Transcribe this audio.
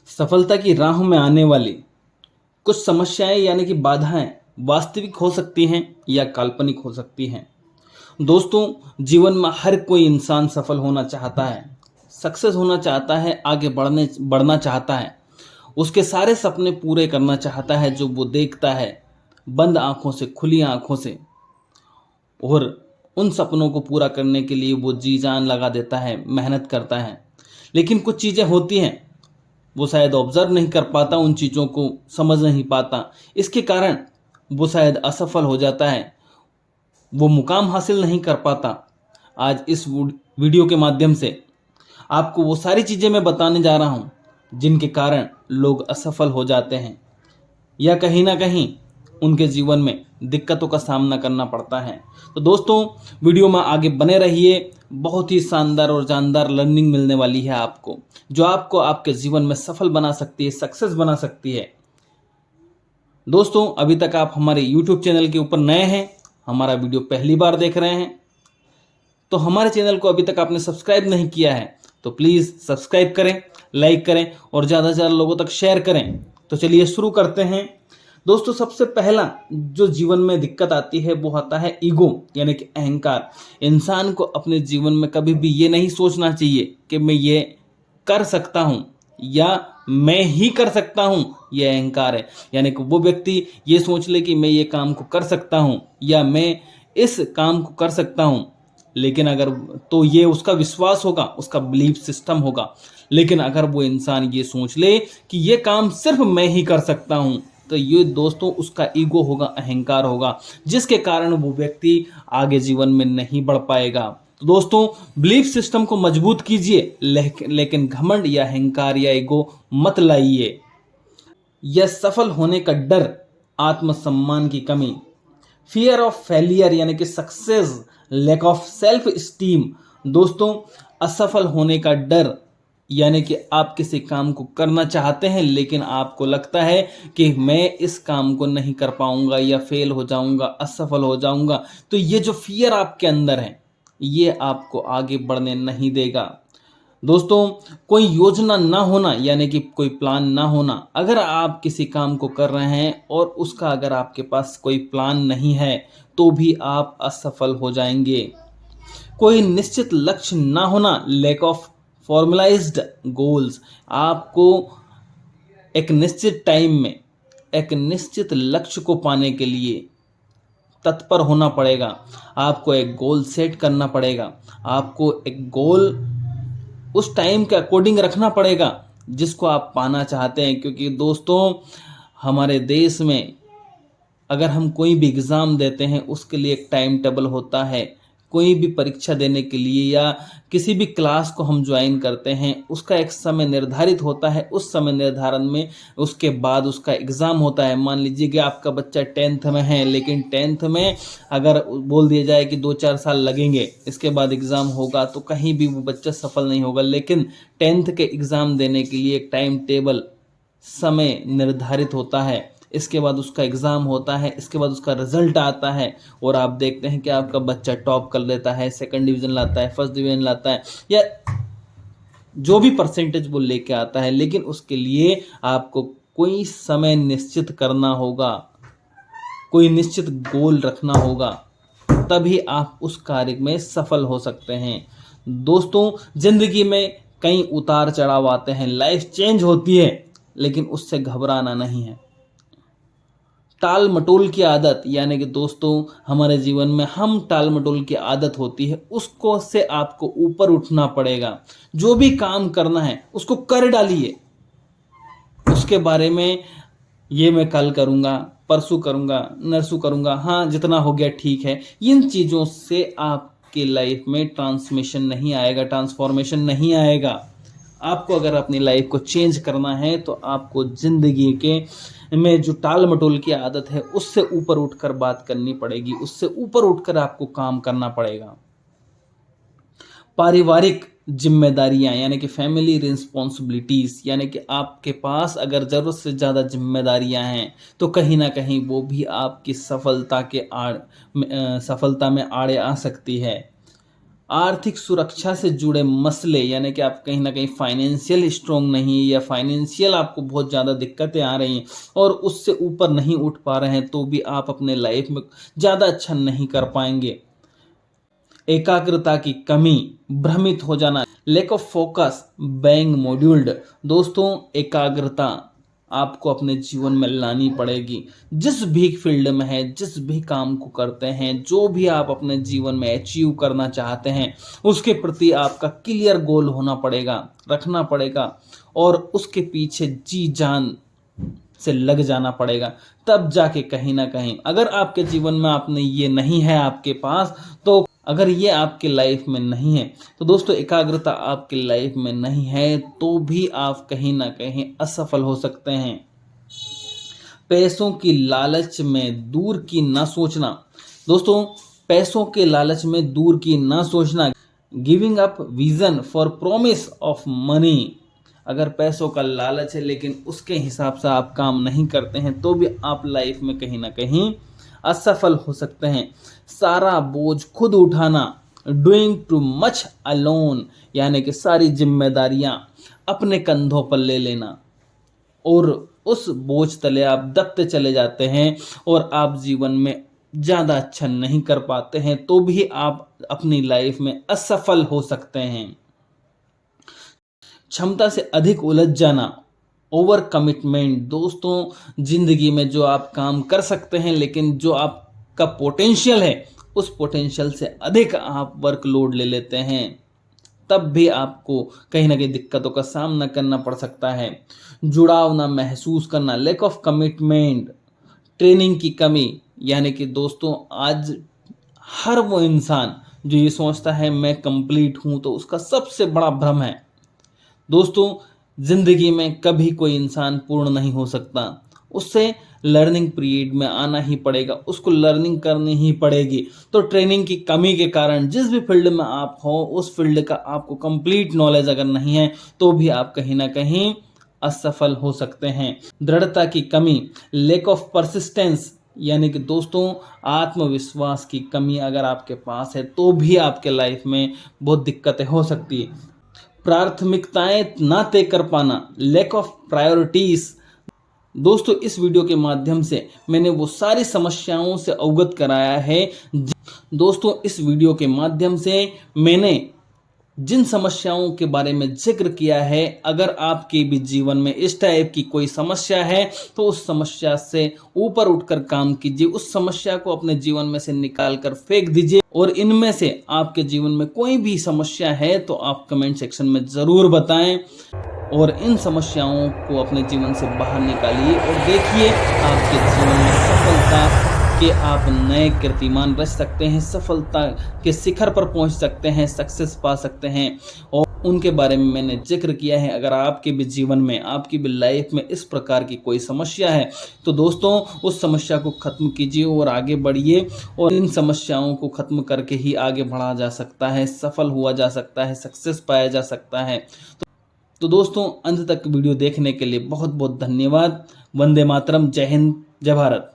सफलता की राह में आने वाली कुछ समस्याएं यानी कि बाधाएं वास्तविक हो सकती हैं या काल्पनिक हो सकती हैं। दोस्तों, जीवन में हर कोई इंसान सफल होना चाहता है, सक्सेस होना चाहता है, आगे बढ़ना चाहता है, उसके सारे सपने पूरे करना चाहता है जो वो देखता है बंद आंखों से, खुली आंखों से। और उन सपनों को पूरा करने के लिए वो जी जान लगा देता है, मेहनत करता है। लेकिन कुछ चीज़ें होती हैं, वो शायद ऑब्जर्व नहीं कर पाता, उन चीज़ों को समझ नहीं पाता। इसके कारण वो शायद असफल हो जाता है, वो मुकाम हासिल नहीं कर पाता। आज इस वीडियो के माध्यम से आपको वो सारी चीज़ें मैं बताने जा रहा हूँ जिनके कारण लोग असफल हो जाते हैं या कहीं ना कहीं उनके जीवन में दिक्कतों का सामना करना पड़ता है। तो दोस्तों, वीडियो में आगे बने रहिए। बहुत ही शानदार और जानदार लर्निंग मिलने वाली है आपको, जो आपको आपके जीवन में सफल बना सकती है, सक्सेस बना सकती है। दोस्तों, अभी तक आप हमारे YouTube चैनल के ऊपर नए हैं, हमारा वीडियो पहली बार देख रहे हैं, तो हमारे चैनल को अभी तक आपने सब्सक्राइब नहीं किया है तो प्लीज़ सब्सक्राइब करें, लाइक करें और ज़्यादा से ज़्यादा लोगों तक शेयर करें। तो चलिए शुरू करते हैं। दोस्तों, सबसे पहला जो जीवन में दिक्कत आती है वो आता है ईगो यानी कि अहंकार। इंसान को अपने जीवन में कभी भी ये नहीं सोचना चाहिए कि मैं ये कर सकता हूँ या मैं ही कर सकता हूँ, ये अहंकार है। यानी कि वो व्यक्ति ये सोच ले कि मैं ये काम को कर सकता हूँ या मैं इस काम को कर सकता हूँ, लेकिन अगर तो ये उसका विश्वास होगा, उसका बिलीफ सिस्टम होगा। लेकिन अगर वो इंसान ये सोच ले कि ये काम सिर्फ मैं ही कर सकता हूँ, तो ये दोस्तों उसका ईगो होगा, अहंकार होगा, जिसके कारण वो व्यक्ति आगे जीवन में नहीं बढ़ पाएगा। तो दोस्तों, बिलीफ सिस्टम को मजबूत कीजिए, लेकिन घमंड या अहंकार या ईगो मत लाइए। यह सफल होने का डर, आत्मसम्मान की कमी, फियर ऑफ फेलियर यानी कि success, lack of self esteem. दोस्तों, असफल होने का डर यानी कि आप किसी काम को करना चाहते हैं लेकिन आपको लगता है कि मैं इस काम को नहीं कर पाऊंगा या फेल हो जाऊंगा, असफल हो जाऊंगा। तो ये जो फियर आपके अंदर है ये आपको आगे बढ़ने नहीं देगा। दोस्तों, कोई योजना ना होना यानी कि कोई प्लान ना होना। अगर आप किसी काम को कर रहे हैं और उसका अगर आपके पास कोई प्लान नहीं है तो भी आप असफल हो जाएंगे। कोई निश्चित लक्ष्य ना होना, लैक ऑफ फॉर्मुलाइज्ड गोल्स। आपको एक निश्चित टाइम में एक निश्चित लक्ष्य को पाने के लिए तत्पर होना पड़ेगा। आपको एक गोल सेट करना पड़ेगा, आपको एक गोल उस टाइम के अकॉर्डिंग रखना पड़ेगा जिसको आप पाना चाहते हैं। क्योंकि दोस्तों, हमारे देश में अगर हम कोई भी एग्ज़ाम देते हैं उसके लिए एक टाइम टेबल होता है। कोई भी परीक्षा देने के लिए या किसी भी क्लास को हम ज्वाइन करते हैं उसका एक समय निर्धारित होता है। उस समय निर्धारण में उसके बाद उसका एग्ज़ाम होता है। मान लीजिए कि आपका बच्चा 10th में है, लेकिन 10th में अगर बोल दिया जाए कि 2-4 साल लगेंगे इसके बाद एग्ज़ाम होगा, तो कहीं भी वो बच्चा सफल नहीं होगा। लेकिन 10th के एग्ज़ाम देने के लिए एक टाइम टेबल, समय निर्धारित होता है। इसके बाद उसका एग्ज़ाम होता है, इसके बाद उसका रिजल्ट आता है और आप देखते हैं कि आपका बच्चा टॉप कर लेता है, सेकंड डिवीज़न लाता है, फर्स्ट डिवीज़न लाता है या जो भी परसेंटेज वो लेके आता है। लेकिन उसके लिए आपको कोई समय निश्चित करना होगा, कोई निश्चित गोल रखना होगा, तभी आप उस कार्य में सफल हो सकते हैं। दोस्तों, ज़िंदगी में कई उतार चढ़ाव आते हैं, लाइफ चेंज होती है, लेकिन उससे घबराना नहीं है। टाल मटोल की आदत यानी कि दोस्तों, हमारे जीवन में हम टाल मटोल की आदत होती है, उसको से आपको ऊपर उठना पड़ेगा। जो भी काम करना है उसको कर डालिए। उसके बारे में ये मैं कल करूँगा, परसों करूँगा, नरसों करूँगा, हाँ जितना हो गया ठीक है, इन चीज़ों से आपकी लाइफ में ट्रांसफॉर्मेशन नहीं आएगा, ट्रांसफॉर्मेशन नहीं आएगा। आपको अगर अपनी लाइफ को चेंज करना है तो आपको ज़िंदगी के में जो टाल मटोल की आदत है उससे ऊपर उठकर बात करनी पड़ेगी, उससे ऊपर उठकर आपको काम करना पड़ेगा। पारिवारिक जिम्मेदारियां यानी कि फैमिली रिस्पॉन्सिबिलिटीज़, यानी कि आपके पास अगर ज़रूरत से ज़्यादा जिम्मेदारियां हैं तो कहीं ना कहीं वो भी आपकी सफलता में आड़े आ सकती है। आर्थिक सुरक्षा से जुड़े मसले, यानी कि आप कहीं ना कहीं फाइनेंशियल स्ट्रोंग नहीं, या फाइनेंशियल आपको बहुत ज़्यादा दिक्कतें आ रही हैं और उससे ऊपर नहीं उठ पा रहे हैं, तो भी आप अपने लाइफ में ज़्यादा अच्छा नहीं कर पाएंगे। एकाग्रता की कमी, भ्रमित हो जाना, लैक ऑफ फोकस, बेइंग मॉड्यूल्ड। दोस्तों, एकाग्रता आपको अपने जीवन में लानी पड़ेगी। जिस भी फील्ड में है, जिस भी काम को करते हैं, जो भी आप अपने जीवन में अचीव करना चाहते हैं, उसके प्रति आपका क्लियर गोल होना पड़ेगा, रखना पड़ेगा और उसके पीछे जी जान से लग जाना पड़ेगा। तब जाके कहीं ना कहीं, अगर आपके जीवन में आपने ये नहीं है आपके पास, तो अगर ये आपके लाइफ में नहीं है, तो दोस्तों एकाग्रता आपकी लाइफ में नहीं है, तो भी आप कहीं ना कहीं असफल हो सकते हैं। पैसों की लालच में दूर की ना सोचना। दोस्तों, पैसों के लालच में दूर की ना सोचना, giving up vision for promise of money. अगर पैसों का लालच है लेकिन उसके हिसाब से आप काम नहीं करते हैं, तो भी आप लाइफ में कहीं ना कहीं असफल हो सकते हैं। सारा बोझ खुद उठाना, डूइंग टू मच अलोन, यानी कि सारी जिम्मेदारियां अपने कंधों पर ले लेना और उस बोझ तले आप दबते चले जाते हैं और आप जीवन में ज़्यादा अच्छा नहीं कर पाते हैं, तो भी आप अपनी लाइफ में असफल हो सकते हैं। क्षमता से अधिक उलझ जाना, ओवर कमिटमेंट। दोस्तों, जिंदगी में जो आप काम कर सकते हैं, लेकिन जो आपका पोटेंशियल है, उस पोटेंशियल से अधिक आप वर्कलोड ले लेते हैं, तब भी आपको कहीं ना कहीं दिक्कतों का सामना करना पड़ सकता है। जुड़ाव ना महसूस करना, लैक ऑफ कमिटमेंट, ट्रेनिंग की कमी। यानी कि दोस्तों, आज हर वो इंसान जो ये सोचता है मैं कंप्लीट हूं, तो उसका सबसे बड़ा भ्रम है। दोस्तों, जिंदगी में कभी कोई इंसान पूर्ण नहीं हो सकता, उससे लर्निंग पीरियड में आना ही पड़ेगा, उसको लर्निंग करनी ही पड़ेगी। तो ट्रेनिंग की कमी के कारण जिस भी फील्ड में आप हो, उस फील्ड का आपको कंप्लीट नॉलेज अगर नहीं है, तो भी आप कहीं ना कहीं असफल हो सकते हैं। दृढ़ता की कमी, लैक ऑफ परसिस्टेंस, यानी कि दोस्तों आत्मविश्वास की कमी अगर आपके पास है, तो भी आपके लाइफ में बहुत दिक्कतें हो सकती है। प्राथमिकताएं ना तय कर पाना, लैक ऑफ प्रायोरिटीज। दोस्तों, इस वीडियो के माध्यम से मैंने वो सारी समस्याओं से अवगत कराया है। दोस्तों, इस वीडियो के माध्यम से मैंने जिन समस्याओं के बारे में जिक्र किया है, अगर आपके भी जीवन में इस टाइप की कोई समस्या है, तो उस समस्या से ऊपर उठकर काम कीजिए, उस समस्या को अपने जीवन में से निकाल कर फेंक दीजिए। और इनमें से आपके जीवन में कोई भी समस्या है तो आप कमेंट सेक्शन में ज़रूर बताएं और इन समस्याओं को अपने जीवन से बाहर निकालिए और देखिए आपके जीवन में सफलता कि आप नए कीर्तिमान रच सकते हैं, सफलता के शिखर पर पहुंच सकते हैं, सक्सेस पा सकते हैं। और उनके बारे में मैंने जिक्र किया है। अगर आपके भी जीवन में, आपकी भी लाइफ में इस प्रकार की कोई समस्या है, तो दोस्तों उस समस्या को ख़त्म कीजिए और आगे बढ़िए। और इन समस्याओं को ख़त्म करके ही आगे बढ़ा जा सकता है, सफल हुआ जा सकता है, सक्सेस पाया जा सकता है। तो दोस्तों, अंत तक वीडियो देखने के लिए बहुत बहुत धन्यवाद। वंदे मातरम। जय हिंद, जय भारत।